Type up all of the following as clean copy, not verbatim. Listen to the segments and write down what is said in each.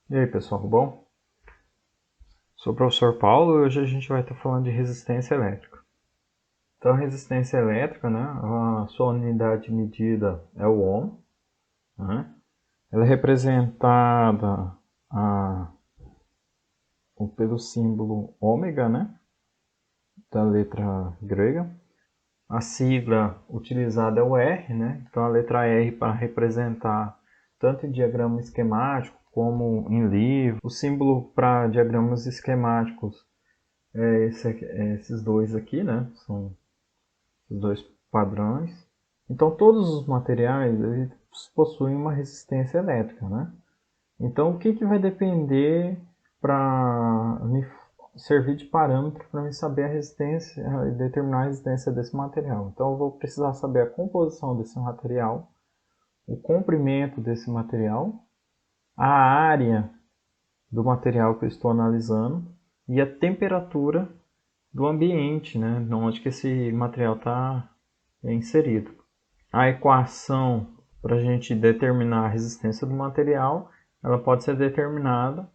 E aí, pessoal, tudo bom? Sou o professor Paulo e hoje a gente vai estar falando de resistência elétrica. Então, a resistência elétrica, né, a sua unidade de medida é o ohm, né? Ela é representada a, pelo símbolo ômega, né, da letra grega. A sigla utilizada é o R, né? Então, a letra R para representar tanto em diagrama esquemático como em livro. O símbolo para diagramas esquemáticos esses dois aqui, né? São os dois padrões. Então todos os materiais eles possuem uma resistência elétrica, né? Então o que, que vai depender para me servir de parâmetro para me saber a resistência e determinar a resistência desse material? Então eu vou precisar saber a composição desse material, o comprimento desse material, a área do material que eu estou analisando e a temperatura do ambiente, né, onde que esse material está inserido. A equação para a gente determinar a resistência do material, ela pode ser determinada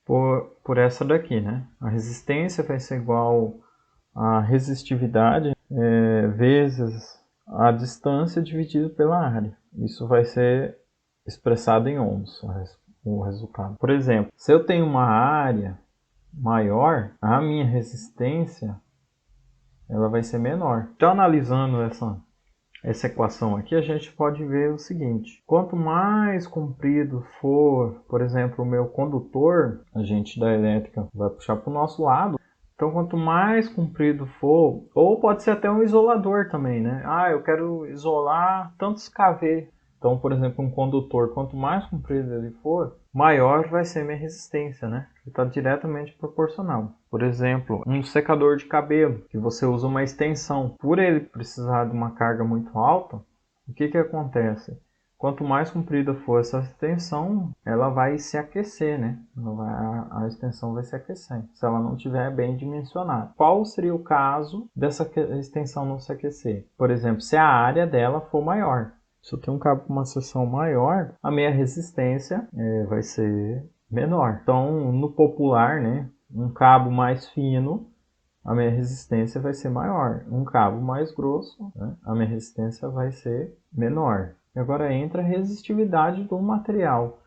por essa daqui, né? A resistência vai ser igual a resistividade vezes a distância dividido pela área. Isso vai ser expressado em ohms, o resultado. Por exemplo, se eu tenho uma área maior, a minha resistência ela vai ser menor. Então, analisando essa equação aqui, a gente pode ver o seguinte: quanto mais comprido for, por exemplo, o meu condutor, a gente da elétrica vai puxar para o nosso lado. Então, quanto mais comprido for, ou pode ser até um isolador também, né? Ah, eu quero isolar tantos kV. Então, por exemplo, um condutor, quanto mais comprido ele for, maior vai ser minha resistência, né? Está diretamente proporcional. Por exemplo, um secador de cabelo, que você usa uma extensão. Por ele precisar de uma carga muito alta, o que, que acontece? Quanto mais comprida for essa extensão, ela vai se aquecer, né? A extensão vai se aquecer, se ela não estiver bem dimensionada. Qual seria o caso dessa extensão não se aquecer? Por exemplo, se a área dela for maior. Se eu tenho um cabo com uma seção maior, a minha resistência vai ser menor. Então, no popular, né, um cabo mais fino, a minha resistência vai ser maior. Um cabo mais grosso, né, a minha resistência vai ser menor. E agora entra a resistividade do material.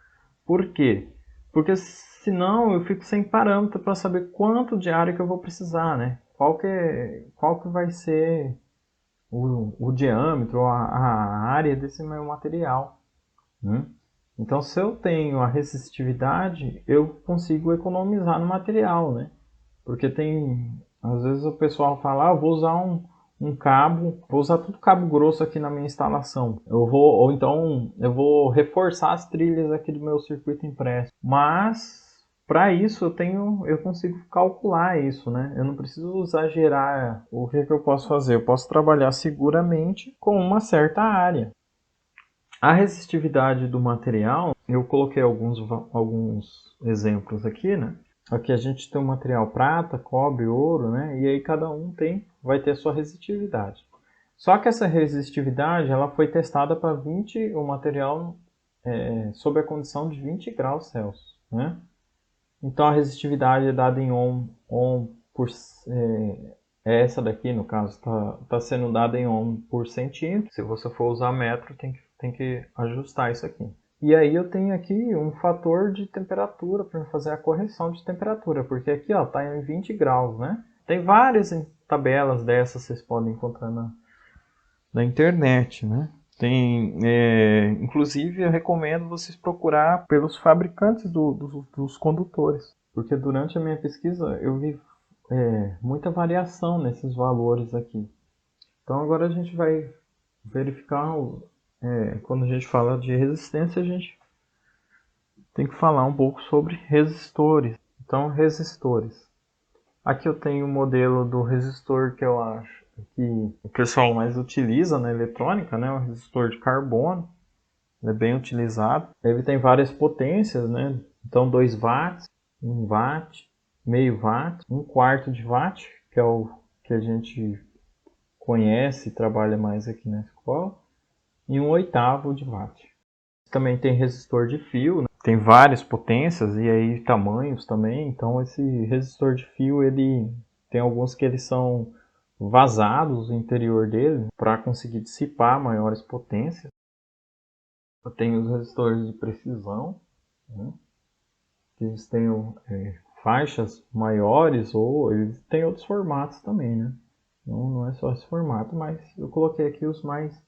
Por quê? Porque senão eu fico sem parâmetro para saber quanto de área que eu vou precisar, né? Qual que vai ser o diâmetro, a área desse meu material. Né? Então, se eu tenho a resistividade, eu consigo economizar no material, né? Porque às vezes o pessoal fala, vou usar um cabo, vou usar tudo cabo grosso aqui na minha instalação. Ou então eu vou reforçar as trilhas aqui do meu circuito impresso. Mas para isso eu consigo calcular isso, né? Eu não preciso exagerar. O que eu posso fazer? Eu posso trabalhar seguramente com uma certa área. A resistividade do material, eu coloquei alguns exemplos aqui, né? Aqui a gente tem o material prata, cobre, ouro, né? E aí cada um vai ter sua resistividade. Só que essa resistividade ela foi testada para o material sob a condição de 20 graus Celsius, né? Então a resistividade é dada em ohm por essa daqui, no caso, está sendo dada em ohm por centímetro. Se você for usar metro, tem que ajustar isso aqui. E aí eu tenho aqui um fator de temperatura para fazer a correção de temperatura, porque aqui está em 20 graus, né? Tem várias tabelas dessas vocês podem encontrar na internet, né? Inclusive, eu recomendo vocês procurar pelos fabricantes dos condutores, porque durante a minha pesquisa eu vi muita variação nesses valores aqui. Então agora a gente vai verificar, quando a gente fala de resistência, a gente tem que falar um pouco sobre resistores. Então, resistores. Aqui eu tenho o modelo do resistor que eu acho que o pessoal mais utiliza na eletrônica, né? O resistor de carbono. Ele é bem utilizado. Ele tem várias potências, né? Então 2 watts, 1 watt, meio watt, 1/4 de watt, que é o que a gente conhece e trabalha mais aqui na escola, e 1/8 de watt. Também tem resistor de fio, né? tem várias potências e aí tamanhos também. Então esse resistor de fio, ele tem alguns que eles são vazados no interior dele para conseguir dissipar maiores potências. Tem os resistores de precisão, né, que eles têm faixas maiores, ou eles têm outros formatos também, né? Não é só esse formato, mas eu coloquei aqui os mais,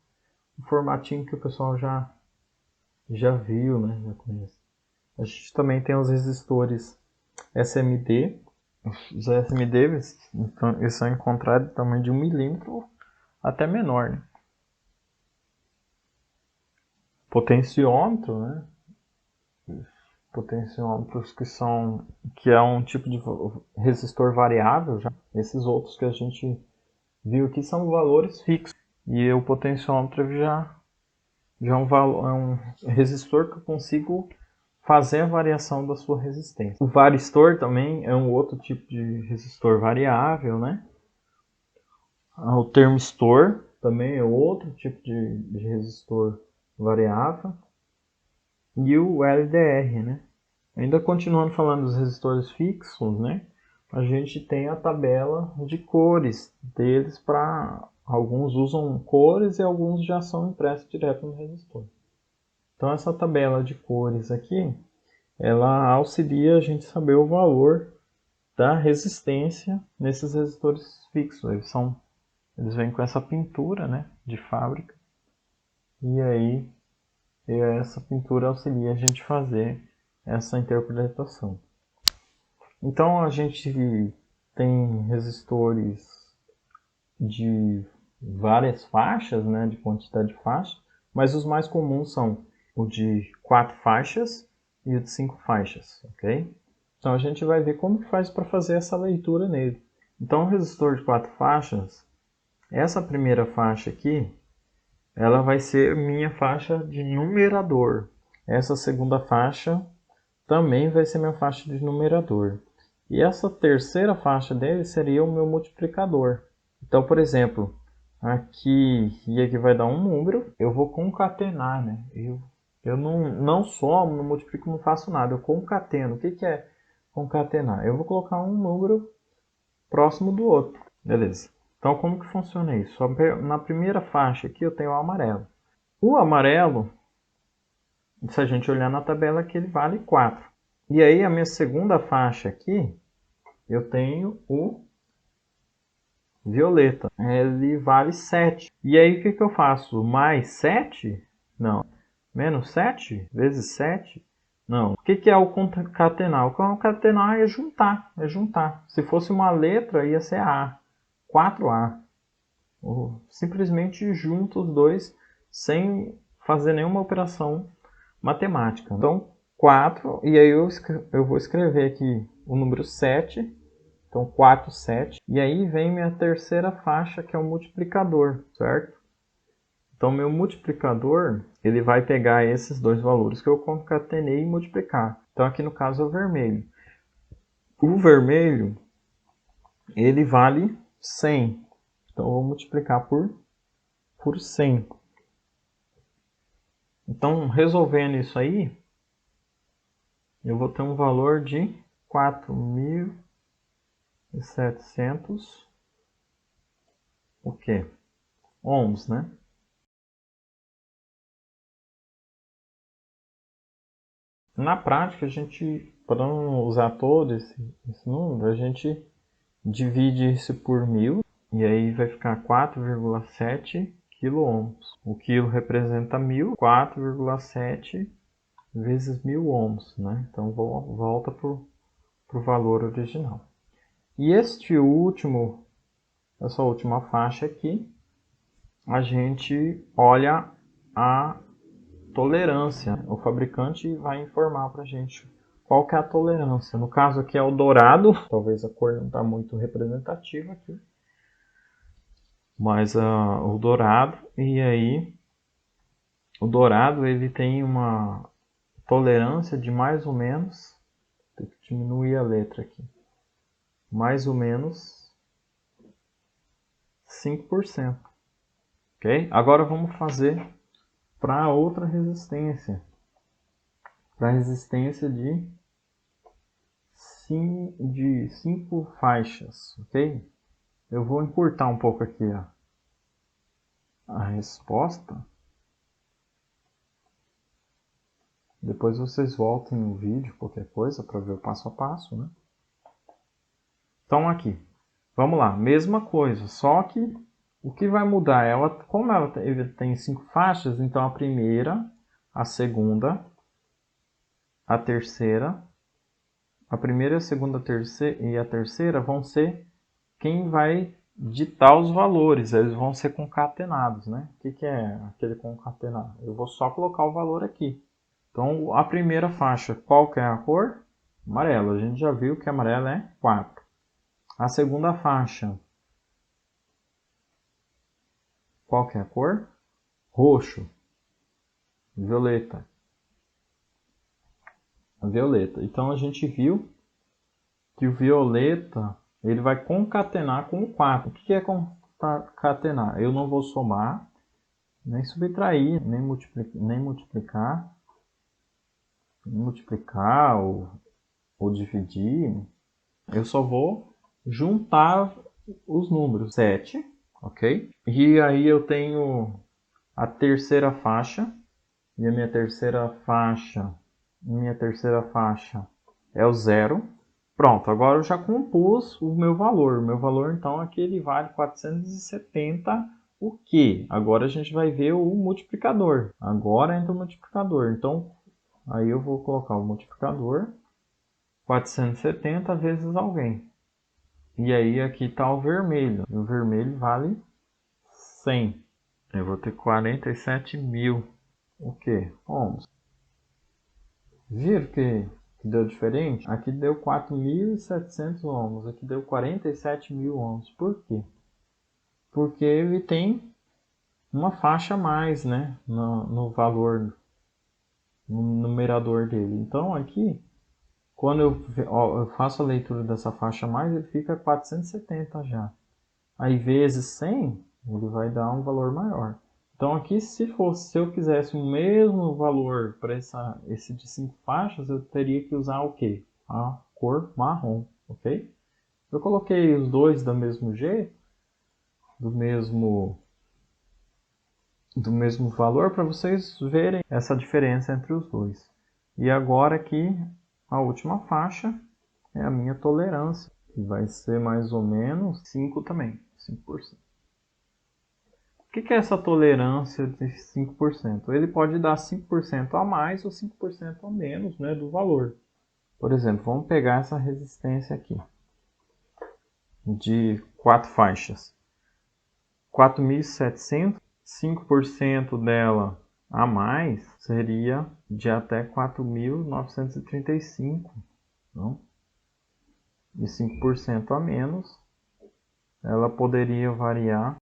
o formatinho que o pessoal já viu, né? Já conhece. A gente também tem os resistores SMD. Os SMD eles são encontrados de tamanho de 1 milímetro até menor, né? Potenciômetro, né? Potenciômetros que é um tipo de resistor variável. Já. Esses outros que a gente viu aqui são valores fixos. E o potenciômetro já é um resistor que eu consigo fazer a variação da sua resistência. O varistor também é um outro tipo de resistor variável, né? O termistor também é outro tipo de resistor variável. E o LDR, né? Ainda continuando falando dos resistores fixos, né? A gente tem a tabela de cores deles. Para alguns usam cores e alguns já são impressos direto no resistor. Então essa tabela de cores aqui, ela auxilia a gente saber o valor da resistência nesses resistores fixos. Eles vêm com essa pintura, né, de fábrica. E aí essa pintura auxilia a gente fazer essa interpretação. Então a gente tem resistores de várias faixas, né, de quantidade de faixas, mas os mais comuns são o de 4 faixas e o de 5 faixas, ok? Então a gente vai ver como que faz para fazer essa leitura nele. Então o resistor de 4 faixas, essa primeira faixa aqui, ela vai ser minha faixa de numerador. Essa segunda faixa também vai ser minha faixa de numerador. E essa terceira faixa dele seria o meu multiplicador. Então, por exemplo, aqui vai dar um número, eu vou concatenar, né? Eu não somo, não multiplico, não faço nada, eu concateno. O que é concatenar? Eu vou colocar um número próximo do outro, beleza. Então, como que funciona isso? Na primeira faixa aqui eu tenho o amarelo. O amarelo, se a gente olhar na tabela aqui, ele vale 4. E aí a minha segunda faixa aqui, eu tenho o violeta. Ele vale 7. E aí o que eu faço? Mais 7? Não. Menos 7 vezes 7? Não. O que é o concatenar? O concatenar é juntar. É juntar. Se fosse uma letra, ia ser A. 4A. Simplesmente junto os dois sem fazer nenhuma operação matemática. Então, 4, e aí eu vou escrever aqui o número 7. Então, 4, 7. E aí vem minha terceira faixa, que é o multiplicador, certo? Então, meu multiplicador, ele vai pegar esses dois valores que eu concatenei e multiplicar. Então, aqui no caso é o vermelho. O vermelho, ele vale 100. Então, eu vou multiplicar por 100. Então, resolvendo isso aí, eu vou ter um valor de 4.700 o quê? Ohms, né? Na prática, a gente, para não usar todo esse número, a gente divide isso por 1000 e aí vai ficar 4,7 kΩ. O quilo representa 1000, 4,7 vezes 1000 ohms, né? Então volta para o valor original. E essa última faixa aqui, a gente olha a tolerância. O fabricante vai informar para a gente qual que é a tolerância. No caso aqui é o dourado, talvez a cor não está muito representativa aqui, mas o dourado, e aí o dourado ele tem uma tolerância de mais ou menos, tem que diminuir a letra aqui, mais ou menos 5%. Ok? Agora vamos fazer para outra resistência. para resistência de 5 faixas, ok? Eu vou encurtar um pouco aqui a resposta. Depois vocês voltem no vídeo, qualquer coisa, para ver o passo a passo, né? Então aqui, vamos lá, mesma coisa, só que o que vai mudar? Ela, como ela tem 5 faixas, então a primeira, a segunda, a terceira, a primeira, a segunda, a terceira vão ser quem vai ditar os valores, eles vão ser concatenados, né? O que é aquele concatenar? Eu vou só colocar o valor aqui. Então, a primeira faixa, qual que é a cor? Amarelo. A gente já viu que amarelo é 4. A segunda faixa, qual que é a cor? Roxo. Violeta. Violeta. Então, a gente viu que o violeta ele vai concatenar com o 4. O que é concatenar? Eu não vou somar, nem subtrair, nem multiplicar ou dividir. Eu só vou juntar os números 7, ok? E aí eu tenho a terceira faixa, e a minha terceira faixa é o 0. Pronto, agora eu já compus o meu valor. O meu valor, então, aqui ele vale 470. O que? Agora a gente vai ver o multiplicador. Agora entra o multiplicador. Então, aí eu vou colocar o multiplicador. 470 vezes alguém. E aí aqui está o vermelho. O vermelho vale 100. Eu vou ter 47 mil. O que? Ohms. Viram que deu diferente? Aqui deu 4.700 ohms. Aqui deu 47 mil ohms. Por quê? Porque ele tem uma faixa a mais, né? No valor, no numerador dele. Então aqui, quando eu faço a leitura dessa faixa a mais, ele fica 470 já. Aí vezes 100, ele vai dar um valor maior. Então aqui, se eu quisesse o mesmo valor para esse de 5 faixas, eu teria que usar o quê? A cor marrom, ok? Eu coloquei os dois do mesmo jeito, do mesmo valor, para vocês verem essa diferença entre os dois. E agora aqui, a última faixa é a minha tolerância, que vai ser mais ou menos 5 também, 5%. O que é essa tolerância de 5%? Ele pode dar 5% a mais ou 5% a menos, né, do valor. Por exemplo, vamos pegar essa resistência aqui, de 4 faixas. 4.700, 5% dela a mais seria de até 4.935. Não? E 5% a menos, ela poderia variar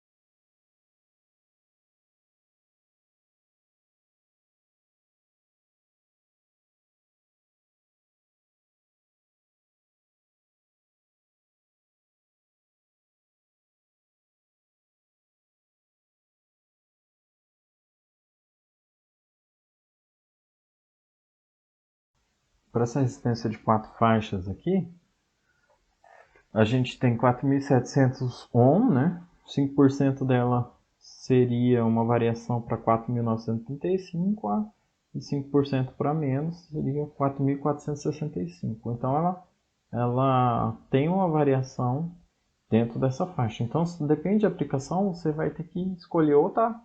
para essa resistência de 4 faixas aqui. A gente tem 4.700 ohm, né? 5% dela seria uma variação para 4.935 e 5% para menos seria 4.465. Então ela tem uma variação dentro dessa faixa. Então, depende da aplicação, você vai ter que escolher outra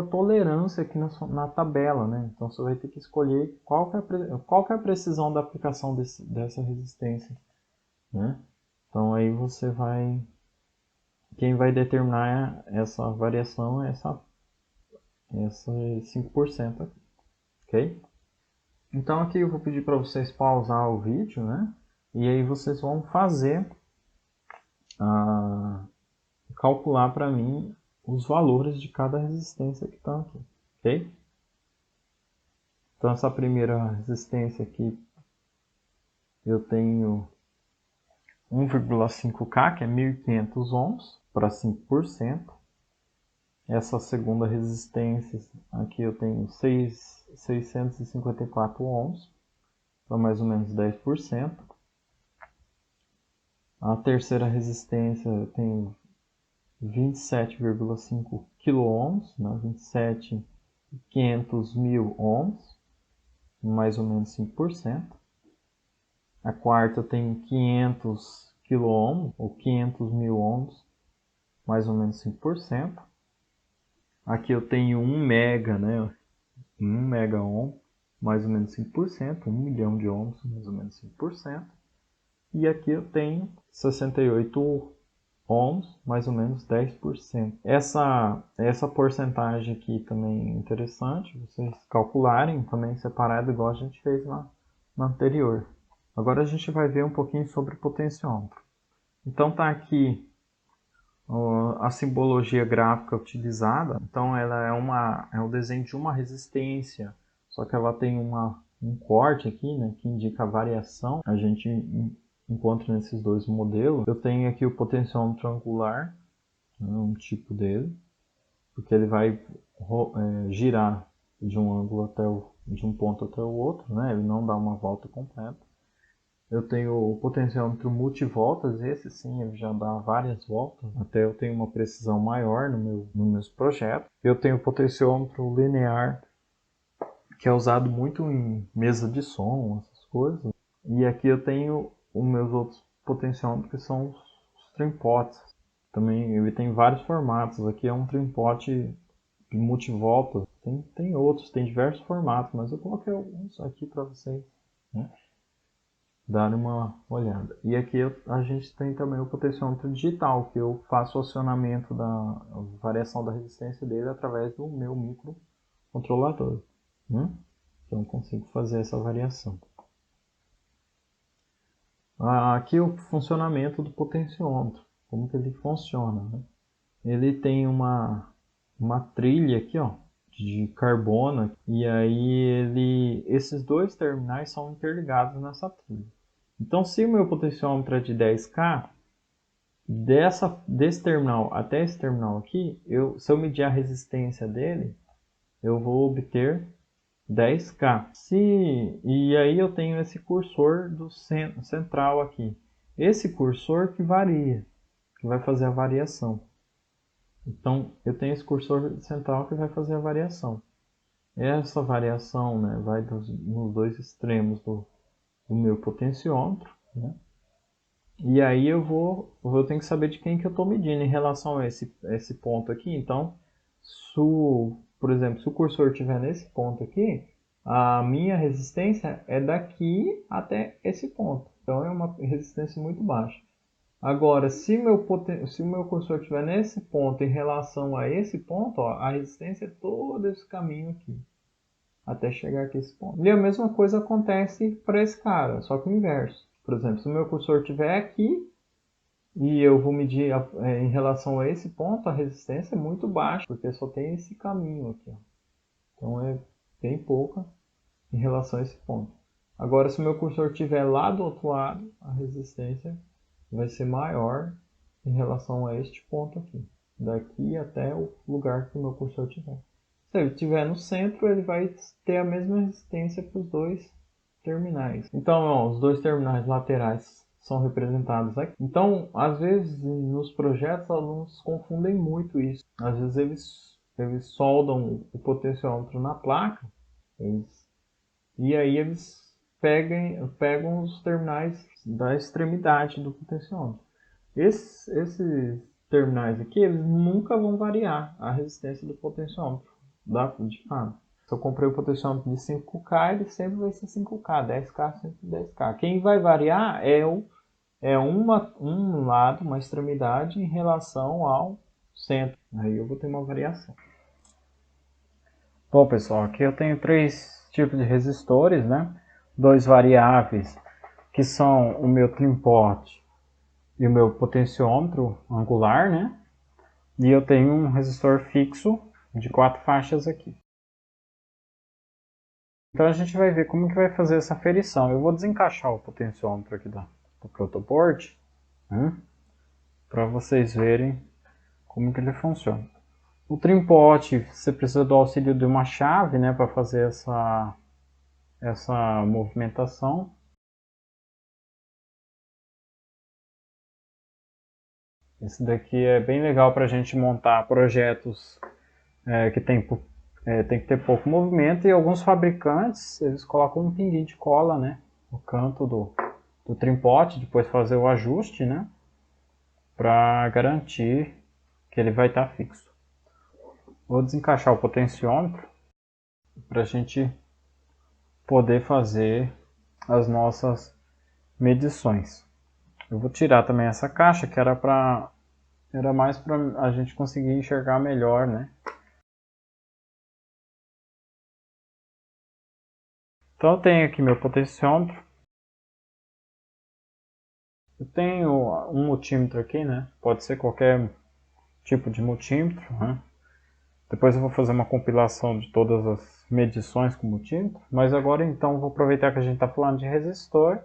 tolerância aqui na tabela, né? Então você vai ter que escolher qual que é a precisão da aplicação dessa resistência, né? Então aí quem vai determinar essa variação é essa 5% aqui, ok? Então aqui eu vou pedir para vocês pausar o vídeo, né? E aí vocês vão calcular para mim os valores de cada resistência que está aqui, ok? Então essa primeira resistência aqui eu tenho 1,5K, que é 1.500 ohms, para 5%. essa segunda resistência, aqui eu tenho 654 ohms, para mais ou menos 10%. A terceira resistência eu tenho 27,5 kΩ, né? 27.500 mil ohms, mais ou menos 5%. A quarta eu tenho 500 kΩ, ou 500 mil ohms, mais ou menos 5%. Aqui eu tenho 1 mega, né? 1 mega ohm, mais ou menos 5%, 1 milhão de ohms, mais ou menos 5%. E aqui eu tenho 68 ohms, mais ou menos 10%. Essa porcentagem aqui também é interessante, vocês calcularem também separado, igual a gente fez na anterior. Agora a gente vai ver um pouquinho sobre o potenciômetro. Então tá aqui a simbologia gráfica utilizada. Então ela é um desenho de uma resistência, só que ela tem um corte aqui, né, que indica a variação. A gente encontra nesses dois modelos. Eu tenho aqui o potenciômetro angular, né, um tipo dele, porque ele vai girar de um ângulo de um ponto até o outro, né? Ele não dá uma volta completa. Eu tenho o potenciômetro multivoltas, esse sim ele já dá várias voltas, até eu tenho uma precisão maior nos meus projetos. Eu tenho o potenciômetro linear, que é usado muito em mesa de som, essas coisas. E aqui eu tenho os meus outros potenciômetros, que são os trimpotes. Também ele tem vários formatos. Aqui é um trimpote de multivoltas. Tem outros, tem diversos formatos, mas eu coloquei alguns aqui para vocês, né, dar uma olhada. E aqui a gente tem também o potenciômetro digital, que eu faço o acionamento da variação da resistência dele através do meu microcontrolador, né? Então eu consigo fazer essa variação. Aqui o funcionamento do potenciômetro, como que ele funciona, né? Ele tem uma trilha aqui, ó, de carbono, e aí esses dois terminais são interligados nessa trilha. Então, se o meu potenciômetro é de 10K, desse terminal até esse terminal aqui, se eu medir a resistência dele, eu vou obter 10K. E aí eu tenho esse cursor do central aqui. Esse cursor que varia, que vai fazer a variação. Então, eu tenho esse cursor central que vai fazer a variação. Essa variação, né, vai nos dois extremos do meu potenciômetro, né? E aí eu tenho que saber de quem que eu estou medindo em relação a esse ponto aqui. Então, por exemplo, se o cursor estiver nesse ponto aqui, a minha resistência é daqui até esse ponto. Então é uma resistência muito baixa. Agora, se o meu cursor estiver nesse ponto em relação a esse ponto, ó, a resistência é todo esse caminho aqui, até chegar aqui a esse ponto. E a mesma coisa acontece para esse cara, só que o inverso. Por exemplo, se o meu cursor estiver aqui e eu vou medir em relação a esse ponto, a resistência é muito baixa, porque só tem esse caminho aqui, ó. Então é bem pouca em relação a esse ponto. Agora, se o meu cursor estiver lá do outro lado, a resistência vai ser maior em relação a este ponto aqui, daqui até o lugar que o meu cursor estiver. Se ele estiver no centro, ele vai ter a mesma resistência para os dois terminais. Então, ó, os dois terminais laterais são representados aqui. Então, às vezes, nos projetos, os alunos confundem muito isso. Às vezes, eles soldam o potenciômetro na placa, e aí eles pegam os terminais da extremidade do potenciômetro. Esses terminais aqui, eles nunca vão variar a resistência do potenciômetro de fato. Se eu comprei o potenciômetro de 5K, ele sempre vai ser 5K, 10K sempre 10K. Quem vai variar é um lado, uma extremidade em relação ao centro. Aí eu vou ter uma variação. Bom, pessoal, aqui eu tenho três tipos de resistores, né? Dois variáveis, que são o meu trim-pot e o meu potenciômetro angular, né? E eu tenho um resistor fixo de 4 faixas aqui. Então a gente vai ver como que vai fazer essa aferição. Eu vou desencaixar o potenciômetro aqui do protoboard, né, para vocês verem como que ele funciona. O trim pot, você precisa do auxílio de uma chave, né, para fazer essa movimentação. Esse daqui é bem legal para a gente montar projetos que tem que ter pouco movimento, e alguns fabricantes eles colocam um pinguinho de cola, né, no canto do trim pot, depois fazer o ajuste, né, para garantir que ele vai estar fixo. Vou desencaixar o potenciômetro para a gente poder fazer as nossas medições. Eu vou tirar também essa caixa que era mais para a gente conseguir enxergar melhor, né? Então eu tenho aqui meu potenciômetro. Eu tenho um multímetro aqui, né? Pode ser qualquer tipo de multímetro, né? Depois eu vou fazer uma compilação de todas as medições com multímetro. Mas agora então vou aproveitar que a gente está falando de resistor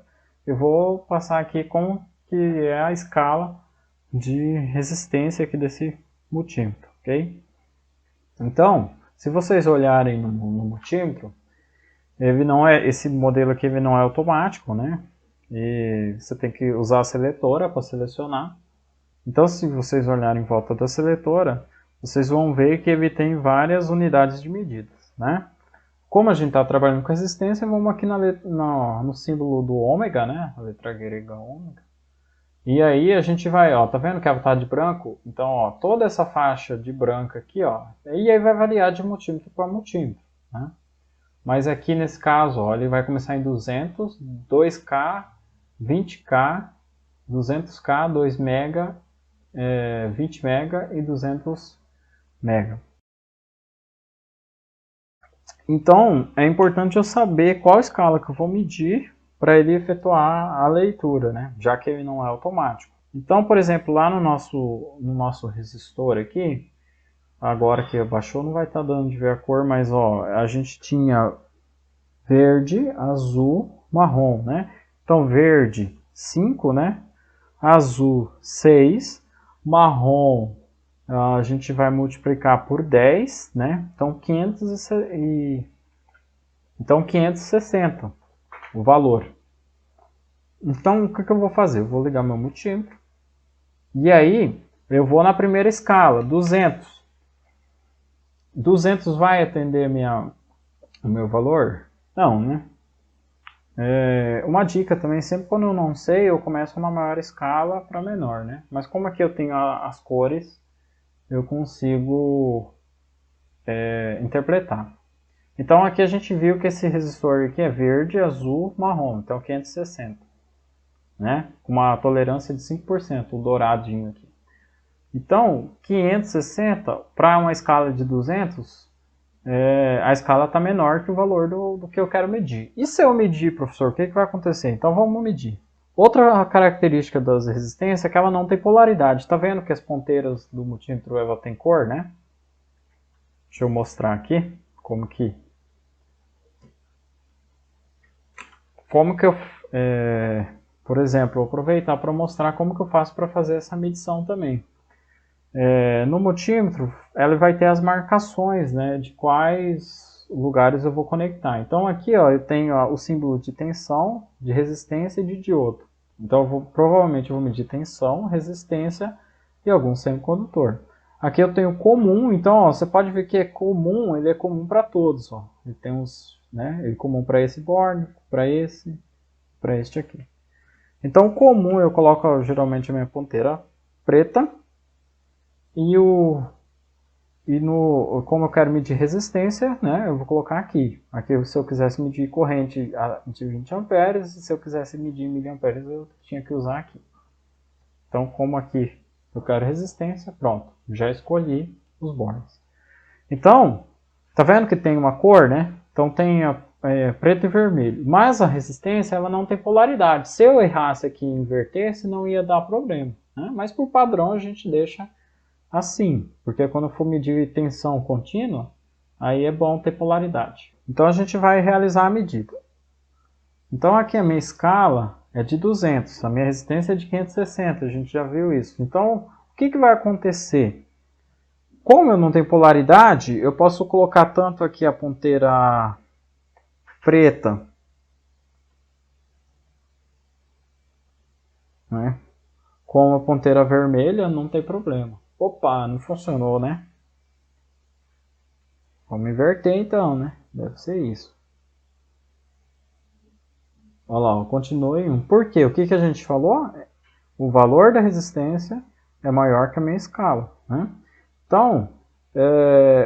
e vou passar aqui como que é a escala de resistência aqui desse multímetro, ok? Então, se vocês olharem no multímetro, ele não é, esse modelo aqui ele não é automático, né? E você tem que usar a seletora para selecionar. Então, se vocês olharem em volta da seletora, vocês vão ver que ele tem várias unidades de medidas, né? Como a gente está trabalhando com resistência, vamos aqui no símbolo do ômega, né? A letra grega ômega. E aí a gente vai, ó, tá vendo que ela tá de branco? Então, ó, toda essa faixa de branco aqui, ó, e aí vai variar de multímetro para multímetro, né? Mas aqui nesse caso, ó, ele vai começar em 200, 2K, 20K, 200K, 2 mega, 20 mega e 200 mega. Então, é importante eu saber qual escala que eu vou medir para ele efetuar a leitura, né? Já que ele não é automático. Então, por exemplo, lá no nosso resistor aqui, agora que abaixou não vai estar dando de ver a cor, mas ó, a gente tinha verde, azul, marrom, né? Então, verde 5, né? Azul 6, marrom a gente vai multiplicar por 10, né? Então 560 o valor. Então o que eu vou fazer? Eu vou ligar meu multímetro e aí eu vou na primeira escala, 200. 200 vai atender o meu valor? Não, né? Uma dica também, sempre quando eu não sei, eu começo na maior escala para menor, né? Mas como aqui eu tenho as cores, eu consigo interpretar. Então aqui a gente viu que esse resistor aqui é verde, azul, marrom, então 560, né? Com uma tolerância de 5%, o douradinho aqui. Então 560 para uma escala de 200, a escala está menor que o valor do que eu quero medir. E se eu medir, professor, o que vai acontecer? Então vamos medir. Outra característica das resistências é que ela não tem polaridade. Está vendo que as ponteiras do multímetro ela tem cor, né? Deixa eu mostrar aqui como que eu, por exemplo, vou aproveitar para mostrar como que eu faço para fazer essa medição também. No multímetro, ela vai ter as marcações, né, de quais lugares eu vou conectar. Então aqui, ó, eu tenho o símbolo de tensão, de resistência e de diodo. Então provavelmente eu vou medir tensão, resistência e algum semicondutor. Aqui eu tenho comum, então ó, você pode ver que é comum, ele é comum para todos. Ó. Ele tem uns, né, ele é comum para esse borne, para este aqui. Então comum eu coloco geralmente a minha ponteira preta como eu quero medir resistência, né, eu vou colocar aqui. Aqui se eu quisesse medir corrente de 20 amperes, se eu quisesse medir miliamperes eu tinha que usar aqui. Então como aqui eu quero resistência, pronto, já escolhi os bornes. Então, tá vendo que tem uma cor, né? Então tem preto e vermelho. Mas a resistência ela não tem polaridade. Se eu errasse aqui e invertesse, não ia dar problema. Né? Mas por padrão a gente deixa assim. Porque quando eu for medir tensão contínua, aí é bom ter polaridade. Então a gente vai realizar a medida. Então aqui a minha escala é de 200. A minha resistência é de 560. A gente já viu isso. Então o que vai acontecer? Como eu não tenho polaridade, eu posso colocar tanto aqui a ponteira preta, né, como a ponteira vermelha, não tem problema. Opa, não funcionou, né? Vamos inverter então, né? Deve ser isso. Olha lá, eu continuo em 1. Por quê? O que a gente falou? O valor da resistência é maior que a minha escala, né? Então,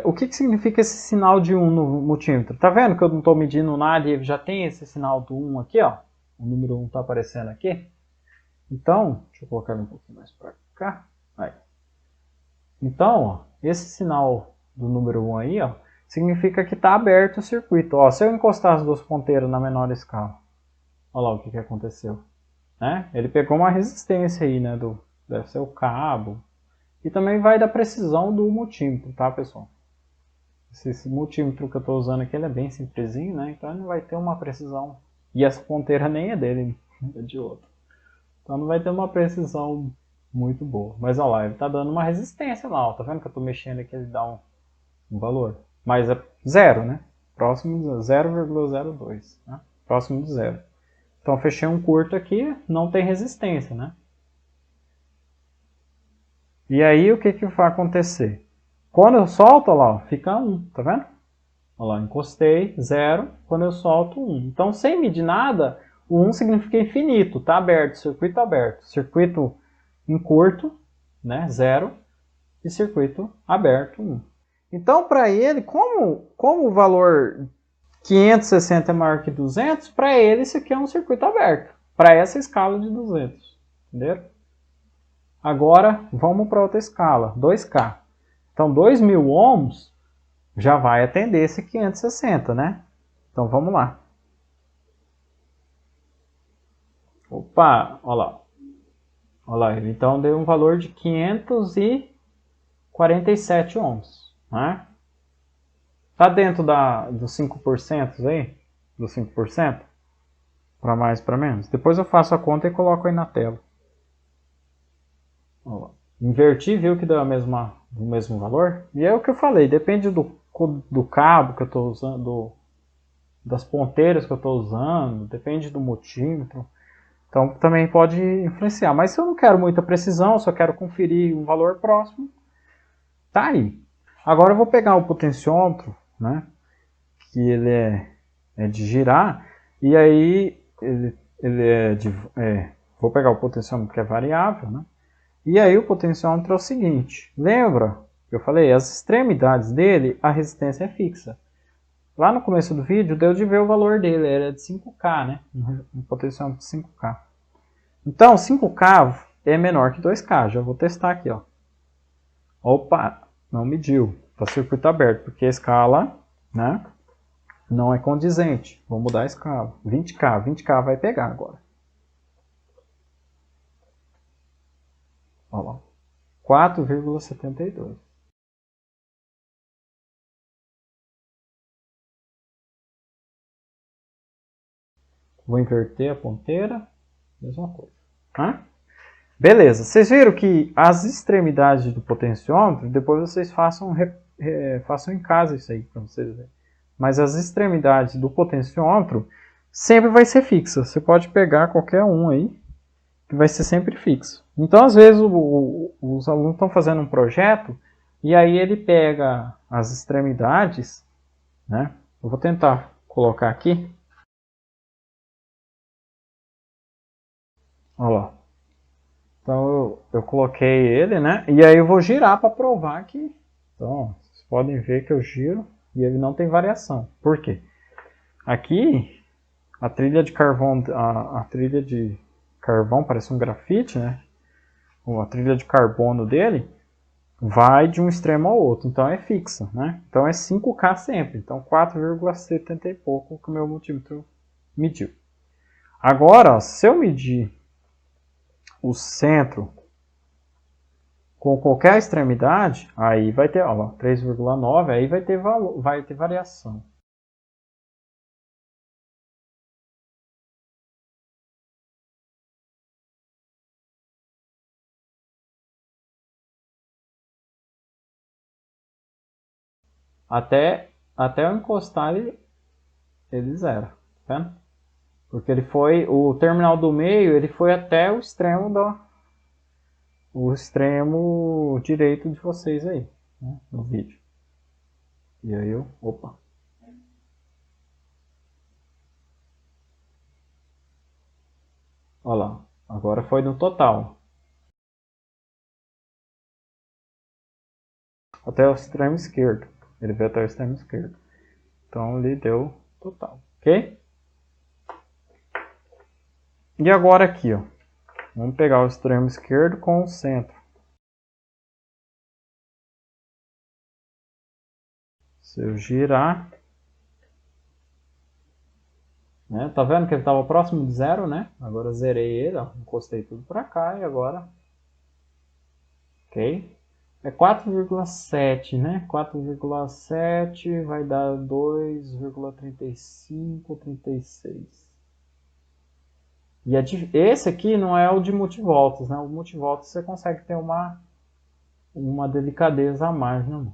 o que significa esse sinal de 1 no multímetro? Tá vendo que eu não estou medindo nada e já tem esse sinal do 1 aqui, ó? O número 1 está aparecendo aqui. Então, deixa eu colocar ele um pouquinho mais para cá. Aí. Então, ó, esse sinal do número 1 aí, ó, significa que está aberto o circuito. Ó, se eu encostar as duas ponteiras na menor escala, olha lá o que aconteceu. Né? Ele pegou uma resistência aí, né? Deve ser o cabo. E também vai da precisão do multímetro, tá, pessoal? Esse multímetro que eu estou usando aqui, ele é bem simplesinho, né? Então ele não vai ter uma precisão. E essa ponteira nem é dele, é de outro. Então não vai ter uma precisão muito boa. Mas olha lá, ele está dando uma resistência lá, ó. Tá vendo que eu estou mexendo aqui, ele dá um valor. Mas é zero, né? Próximo de 0,02, né? Próximo de zero. Então eu fechei um curto aqui, não tem resistência, né? E aí o que vai acontecer? Quando eu solto, olha lá, fica 1, tá vendo? Olha lá, encostei, 0, quando eu solto 1. Então, sem medir nada, o 1 significa infinito, tá aberto, circuito aberto. Circuito em curto, né, 0, e circuito aberto, 1. Então, para ele, como o valor 560 é maior que 200, para ele isso aqui é um circuito aberto, para essa escala de 200, entenderam? Agora, vamos para outra escala, 2K. Então, 2.000 ohms já vai atender esse 560, né? Então, vamos lá. Opa, olha lá. Olha lá, então deu um valor de 547 ohms, né? Tá dentro dos 5% aí? Dos 5%? Para mais, para menos? Depois eu faço a conta e coloco aí na tela. Olha lá. Inverti, viu que deu o mesmo valor? E é o que eu falei, depende do cabo que eu estou usando, das ponteiras que eu estou usando, depende do multímetro. Então também pode influenciar. Mas se eu não quero muita precisão, só quero conferir um valor próximo, tá aí. Agora eu vou pegar o potenciômetro, né? Que ele é de girar, e aí vou pegar o potenciômetro que é variável, né? E aí o potenciômetro é o seguinte, lembra que eu falei, as extremidades dele, a resistência é fixa. Lá no começo do vídeo deu de ver o valor dele, era de 5K, né? Um potenciômetro de 5K. Então 5K é menor que 2K, já vou testar aqui, ó. Opa, não mediu, está circuito aberto, porque a escala, né, não é condizente. Vou mudar a escala, 20K, 20K vai pegar agora. Olha lá, 4,72. Vou inverter a ponteira, mesma coisa. Hã? Beleza, vocês viram que as extremidades do potenciômetro, depois vocês façam em casa isso aí para vocês verem. Mas as extremidades do potenciômetro sempre vai ser fixa. Você pode pegar qualquer um aí, que vai ser sempre fixo. Então, às vezes, os alunos estão fazendo um projeto e aí ele pega as extremidades, né? Eu vou tentar colocar aqui. Olha lá. Então, eu coloquei ele, né? E aí eu vou girar para provar que... Então, vocês podem ver que eu giro e ele não tem variação. Por quê? Aqui, a trilha de carvão, a trilha de carvão parece um grafite, né? A trilha de carbono dele vai de um extremo ao outro, então é fixa, né? Então é 5K sempre, então 4,70 e pouco que o meu multímetro mediu. Agora, ó, se eu medir o centro com qualquer extremidade, aí vai ter, ó, 3,9, aí vai ter variação. até eu encostar ele zera, tá vendo? Porque ele foi, o terminal do meio, ele foi até o extremo direito de vocês aí, né, no vídeo. E aí opa. Olha lá, agora foi no total. Até o extremo esquerdo. Ele veio até o extremo esquerdo. Então ele deu total, ok? E agora aqui, ó. Vamos pegar o extremo esquerdo com o centro. Se eu girar, né? Tá vendo que ele estava próximo de zero, né? Agora eu zerei ele, ó. Encostei tudo para cá e agora, ok? É 4,7, né? 4,7 vai dar 2,35, 36. E esse aqui não é o de multivoltas, né? O multivoltas você consegue ter uma delicadeza a mais, né?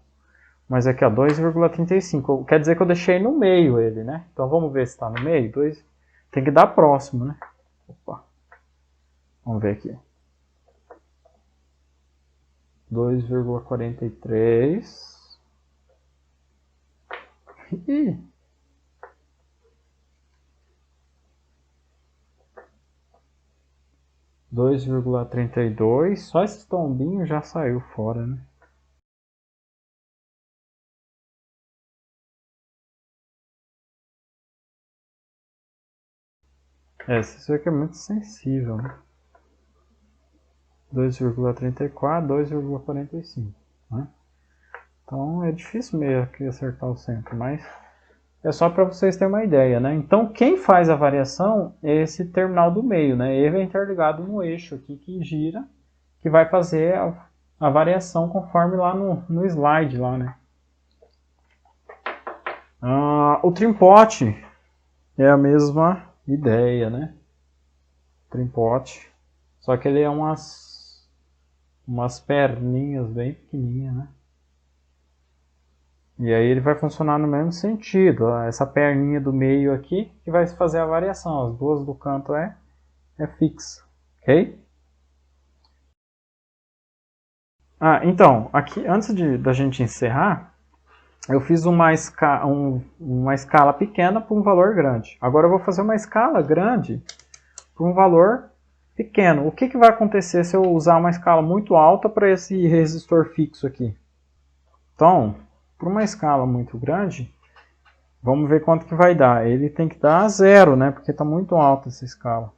Mas aqui, ó, 2,35. Quer dizer que eu deixei no meio ele, né? Então vamos ver se está no meio. Tem que dar próximo, né? Opa. Vamos ver aqui. 2,43. Ih. 2,32. Só esse tombinho já saiu fora, né? Isso aqui é muito sensível, né? 2,34, 2,45. Né? Então é difícil meio aqui acertar o centro, mas é só para vocês terem uma ideia, né? Então quem faz a variação é esse terminal do meio, né? Ele é interligado no eixo aqui que gira, que vai fazer a variação conforme lá no slide lá, né? O trimpote é a mesma ideia, né? Trimpote, só que ele é umas perninhas bem pequenininhas, né? E aí ele vai funcionar no mesmo sentido. Essa perninha do meio aqui que vai fazer a variação. As duas do canto é fixa, ok? Então, aqui antes da gente encerrar, eu fiz uma escala pequena para um valor grande. Agora eu vou fazer uma escala grande para um valor pequeno. O que vai acontecer se eu usar uma escala muito alta para esse resistor fixo aqui? Então, para uma escala muito grande, vamos ver quanto que vai dar. Ele tem que dar zero, né? Porque está muito alta essa escala.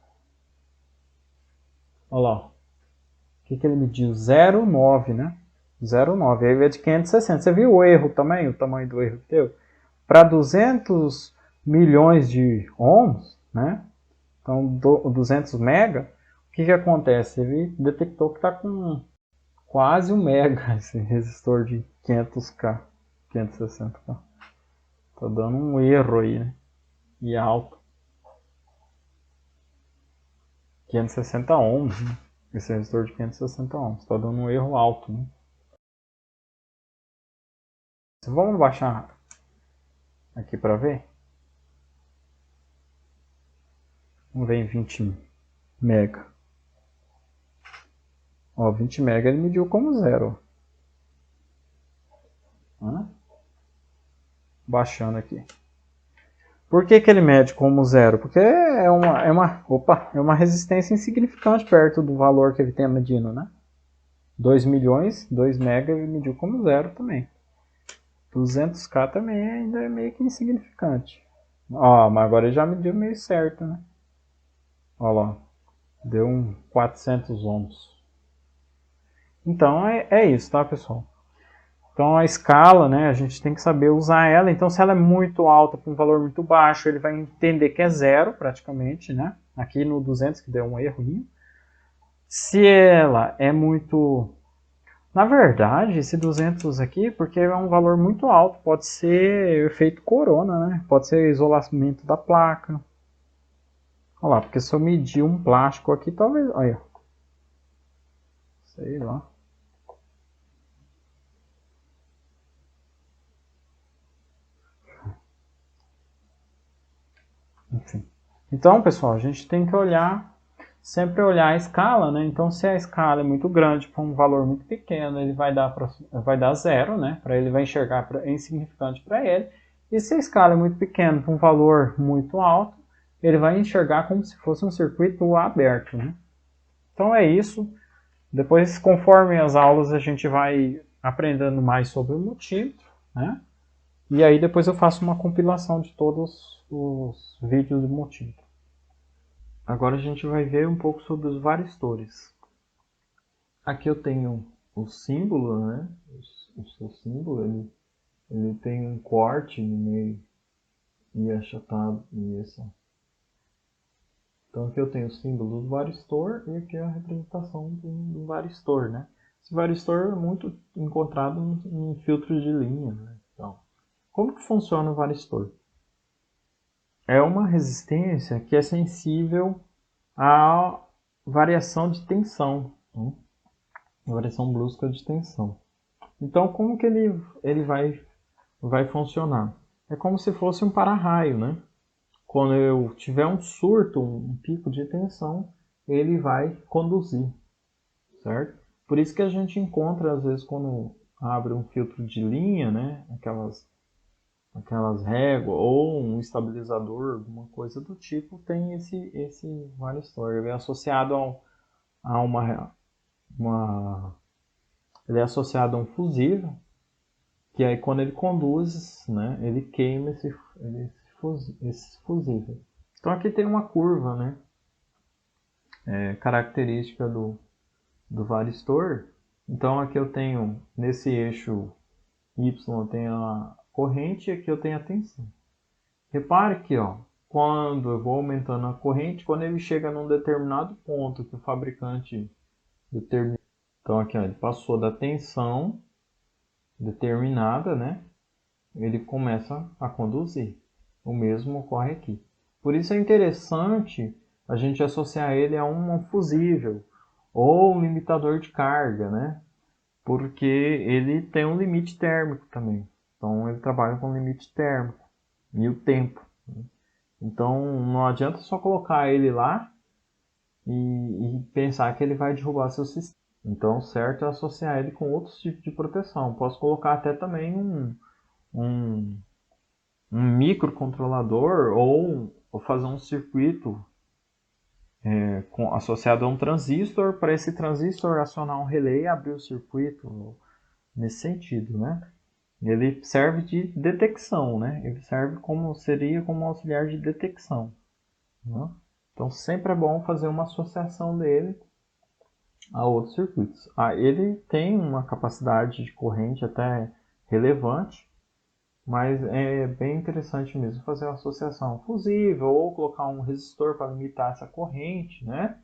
Olha lá. O que ele mediu? 0,9, né? 0,9. Aí é de 560. Você viu o erro também? O tamanho do erro que deu? Para 200 milhões de ohms, né? Então, 200 mega, o que acontece? Ele detectou que está com quase 1 mega esse resistor de 500K, 560K. Tá dando um erro aí, né? E alto. 560 ohms, né? Esse resistor de 560 ohms. Tá dando um erro alto, né? Vamos baixar aqui para ver. Vamos ver em 20 mega. Ó, 20 mega ele mediu como zero. Baixando aqui. Por que ele mede como zero? Porque é uma resistência insignificante perto do valor que ele tem medindo, né? 2 milhões, 2 mega ele mediu como zero também. 200K também ainda é meio que insignificante. Ó, mas agora ele já mediu meio certo, né? Ó lá, deu um 400 ohms. Então é isso, tá, pessoal? Então a escala, né, a gente tem que saber usar ela. Então se ela é muito alta para um valor muito baixo, ele vai entender que é zero praticamente, né? Aqui no 200 que deu um errinho. Se ela é muito... Na verdade, esse 200 aqui, porque é um valor muito alto, pode ser efeito corona, né? Pode ser isolamento da placa. Olha lá, porque se eu medir um plástico aqui, talvez... Olha. Sei lá. Então, pessoal, a gente tem que sempre olhar a escala, né? Então, se a escala é muito grande para um valor muito pequeno, ele vai dar zero, né? Para ele vai enxergar é insignificante para ele. E se a escala é muito pequena para um valor muito alto, ele vai enxergar como se fosse um circuito aberto, né? Então é isso. Depois, conforme as aulas, a gente vai aprendendo mais sobre o multímetro, né? E aí depois eu faço uma compilação de todos os vídeos do multímetro. Agora a gente vai ver um pouco sobre os varistores. Aqui eu tenho o símbolo, né? O seu símbolo, ele tem um corte no meio e achatado e essa. Então aqui eu tenho o símbolo do varistor e aqui a representação do varistor, né? Esse varistor é muito encontrado em filtros de linha, né? Então, como que funciona o varistor? É uma resistência que é sensível à variação de tensão, né? Variação brusca de tensão. Então, como que ele vai funcionar? É como se fosse um para-raio, né? Quando eu tiver um surto, um pico de tensão, ele vai conduzir, certo? Por isso que a gente encontra, às vezes, quando abre um filtro de linha, né? Aquelas réguas ou um estabilizador, alguma coisa do tipo, tem esse varistor. Ele é associado a ele é associado a um fusível, que aí quando ele conduz, né, ele queima esse fusível. Então aqui tem uma curva, né, característica do varistor. Então aqui eu tenho, nesse eixo Y, eu tenho a corrente e aqui eu tenho a tensão. Repare que, ó, quando eu vou aumentando a corrente, quando ele chega num determinado ponto que o fabricante determina. Então aqui, ó, ele passou da tensão determinada, né? Ele começa a conduzir. O mesmo ocorre aqui. Por isso é interessante a gente associar ele a um fusível ou um limitador de carga, né? Porque ele tem um limite térmico também. Então ele trabalha com limite térmico e o tempo. Então não adianta só colocar ele lá e pensar que ele vai derrubar seu sistema. Então, certo é associar ele com outros tipos de proteção. Posso colocar até também um, um microcontrolador ou fazer um circuito associado a um transistor para esse transistor acionar um relé e abrir o circuito nesse sentido, né? Ele serve de detecção, né? Ele seria como um auxiliar de detecção, né? Então sempre é bom fazer uma associação dele a outros circuitos. Ele tem uma capacidade de corrente até relevante, mas é bem interessante mesmo fazer uma associação fusível ou colocar um resistor para limitar essa corrente, né?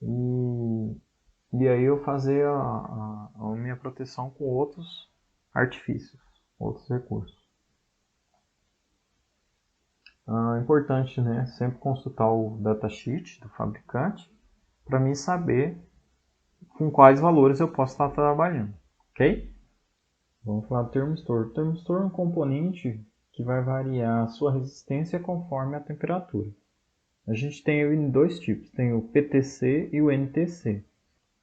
E aí eu fazer a minha proteção com outros artifícios, outros recursos. É importante, né, sempre consultar o datasheet do fabricante para mim saber com quais valores eu posso estar trabalhando, ok? Vamos falar do termistor. O termistor é um componente que vai variar a sua resistência conforme a temperatura. A gente tem ele em dois tipos, tem o PTC e o NTC.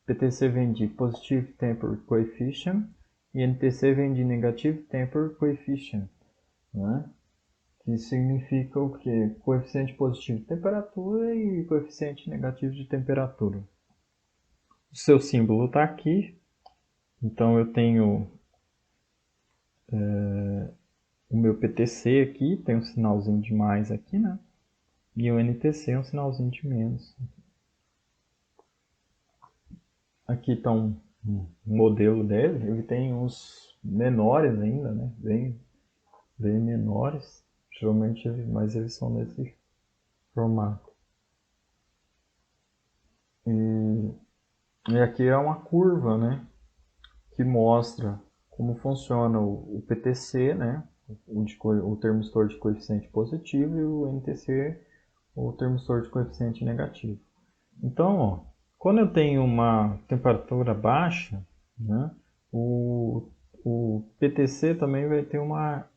PTC vem de Positive Temperature Coefficient e NTC vem de Negative Temperature Coefficient, né? Que significa o quê? Coeficiente positivo de temperatura e coeficiente negativo de temperatura. O seu símbolo está aqui, então eu tenho o meu PTC aqui, tem um sinalzinho de mais aqui, né? E o NTC é um sinalzinho de menos. Aqui está um modelo dele, ele tem uns menores ainda, né? Bem menores, geralmente, mas eles são nesse formato. E aqui é uma curva, né? Que mostra como funciona o PTC, né? O termistor de coeficiente positivo e o NTC, o termistor de coeficiente negativo. Então, ó, quando eu tenho uma temperatura baixa, né, o PTC também vai ter uma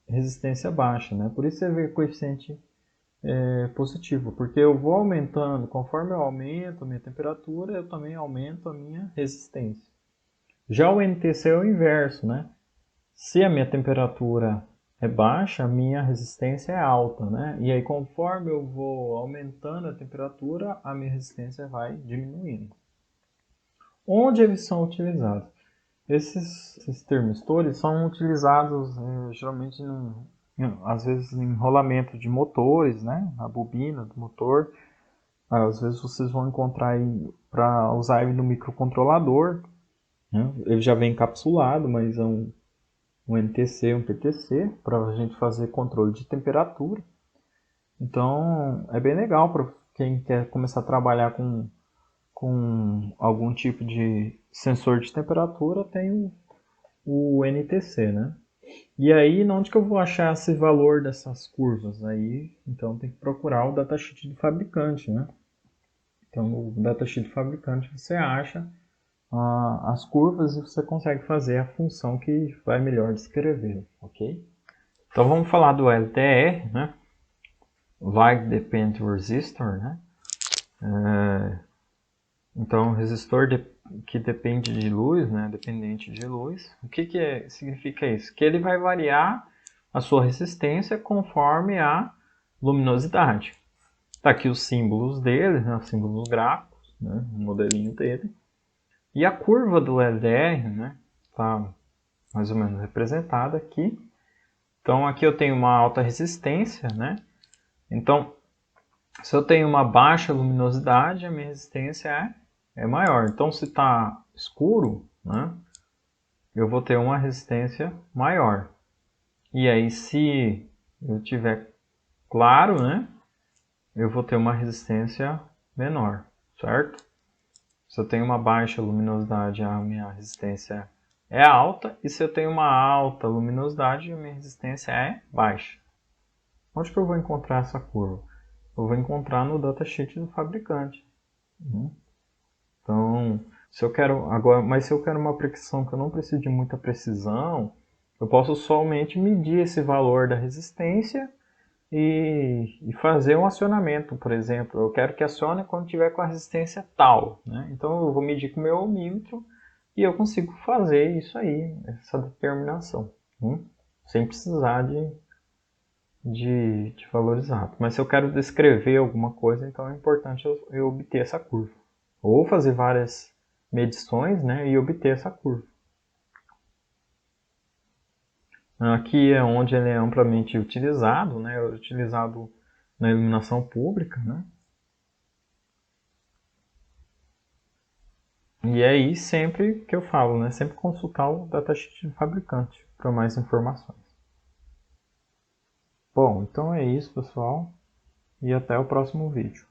resistência baixa, né? Por isso você vê coeficiente positivo, porque eu vou aumentando, conforme eu aumento a minha temperatura, eu também aumento a minha resistência. Já o NTC é o inverso, né? Se a minha temperatura é baixa, a minha resistência é alta, né? E aí, conforme eu vou aumentando a temperatura, a minha resistência vai diminuindo. Onde eles são utilizados? Esses termistores são utilizados geralmente, às vezes, em rolamento de motores, né? A bobina do motor. Às vezes vocês vão encontrar para usar ele no microcontrolador, né? Ele já vem encapsulado, mas é um NTC, um PTC, para a gente fazer controle de temperatura. Então é bem legal para quem quer começar a trabalhar com algum tipo de sensor de temperatura, tem o NTC, né? E aí, onde que eu vou achar esse valor dessas curvas? Aí, então, tem que procurar o datasheet do fabricante, né? Então, no datasheet do fabricante você acha as curvas e você consegue fazer a função que vai melhor descrever, ok? Então, vamos falar do LDR, né? Light Dependent Resistor, né? Então, resistor que depende de luz, né? Dependente de luz. O que significa isso? Que ele vai variar a sua resistência conforme a luminosidade. Tá aqui os símbolos dele, né? Os símbolos gráficos, né? O modelinho dele. E a curva do LDR, né? Tá mais ou menos representada aqui. Então, aqui eu tenho uma alta resistência, né? Então, se eu tenho uma baixa luminosidade, a minha resistência é maior. Então, se está escuro, né, eu vou ter uma resistência maior. E aí, se eu tiver claro, né, eu vou ter uma resistência menor, certo? Se eu tenho uma baixa luminosidade, a minha resistência é alta. E se eu tenho uma alta luminosidade, a minha resistência é baixa. Onde que eu vou encontrar essa curva? Eu vou encontrar no datasheet do fabricante. Então, se eu quero agora, mas se eu quero uma aplicação que eu não preciso de muita precisão, eu posso somente medir esse valor da resistência e fazer um acionamento, por exemplo. Eu quero que acione quando tiver com a resistência tal, né? Então eu vou medir com o meu ohmímetro e eu consigo fazer isso aí, essa determinação, sem precisar de valor exato. Mas se eu quero descrever alguma coisa, então é importante eu obter essa curva. Ou fazer várias medições, né, e obter essa curva. Aqui é onde ele é amplamente utilizado, né, utilizado na iluminação pública, né. E é aí sempre que eu falo, né, sempre consultar o datasheet do fabricante para mais informações. Bom, então é isso, pessoal, e até o próximo vídeo.